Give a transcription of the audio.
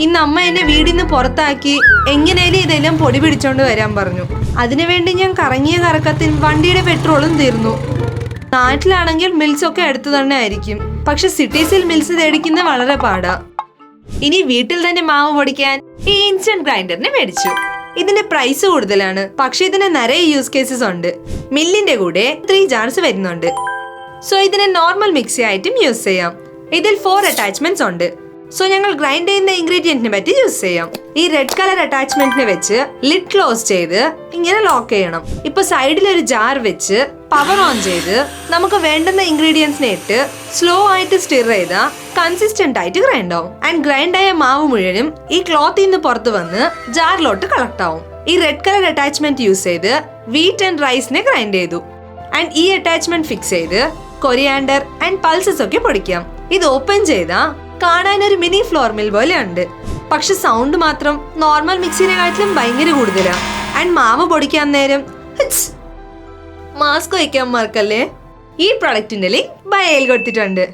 ഇന്ന് അമ്മ എന്നെ വീടിൽ നിന്ന് പുറത്താക്കി എങ്ങനെയാലും ഇതെല്ലാം പൊടി പിടിച്ചോണ്ട് വരാൻ പറഞ്ഞു. അതിനുവേണ്ടി ഞാൻ കറങ്ങിയ കറക്കത്തിൽ വണ്ടിയുടെ പെട്രോളും തീർന്നു. നാട്ടിലാണെങ്കിൽ മിൽസ് ഒക്കെ അടുത്ത് തന്നെ ആയിരിക്കും, പക്ഷെ സിറ്റീസിൽ മിൽസ് തേടിക്കുന്ന വളരെ പാടാ. ഇനി വീട്ടിൽ തന്നെ മാവ് പൊടിക്കാൻ ഈ ഇൻസ്റ്റന്റ് ഗ്രൈൻഡറിനെ മേടിച്ചു. ഇതിന്റെ പ്രൈസ് കൂടുതലാണ്, പക്ഷെ ഇതിന് നിറയെ യൂസ് കേസസ് ഉണ്ട്. മില്ലിന്റെ കൂടെ 3 ജാർസ് വരുന്നുണ്ട്. സോ ഇതിനെ നോർമൽ മിക്സി ആയിട്ടും യൂസ് ചെയ്യാം. ഇതിൽ 4 അറ്റാച്ച്മെന്റ്സ് ഉണ്ട്. സോ ഞങ്ങൾ ഗ്രൈൻഡ് ചെയ്യുന്ന ഇൻഗ്രീഡിയന്റിനെ പറ്റി യൂസ് ചെയ്യാം. ഈ റെഡ് കളർ അറ്റാച്ച്മെന്റിനെ വെച്ച് ലിഡ് ക്ലോസ് ചെയ്ത് ഇങ്ങനെ ലോക്ക് ചെയ്യണം. ഇപ്പൊ സൈഡിൽ ഒരു ജാർ വെച്ച് പവർ ഓൺ ചെയ്ത് നമുക്ക് വേണ്ടുന്ന ഇൻഗ്രീഡിയൻസിനെ ഇട്ട് സ്ലോ ആയിട്ട് സ്റ്റിർ ചെയ്താൽ കൺസിസ്റ്റന്റ് ആയിട്ട് ഗ്രൈൻഡ് ആവും. ആൻഡ് ഗ്രൈൻഡ് ആയ മാവ് മുഴുവനും ഈ ക്ലോത്തിൽ നിന്ന് പുറത്ത് വന്ന് ജാറിലോട്ട് കളക്ട് ആവും. ഈ റെഡ് കളർ അറ്റാച്ച്മെന്റ് യൂസ് ചെയ്ത് വീറ്റ് ആൻഡ് റൈസിനെ ഗ്രൈൻഡ് ചെയ്തു. ആൻഡ് ഈ അറ്റാച്ച്മെന്റ് ഫിക്സ് ചെയ്ത് കൊറിയാണ്ടർ ആൻഡ് പൾസസ് ഒക്കെ പൊടിക്കാം. ഇത് ഓപ്പൺ ചെയ്താ കാണാൻ ഒരു മിനി ഫ്ലോർ മിൽ പോലെ ഉണ്ട്, പക്ഷെ സൗണ്ട് മാത്രം നോർമൽ മിക്സിനെക്കാട്ടിലും ഭയങ്കര കൂടുതലാണ്. ആൻഡ് മാവ് പൊടിക്കാൻ നേരം മാസ്ക് വയ്ക്കാൻ മറക്കല്ലേ. ഈ പ്രൊഡക്റ്റിന്റെ ലിങ്ക് ബയോയിൽ കൊടുത്തിട്ടുണ്ട്.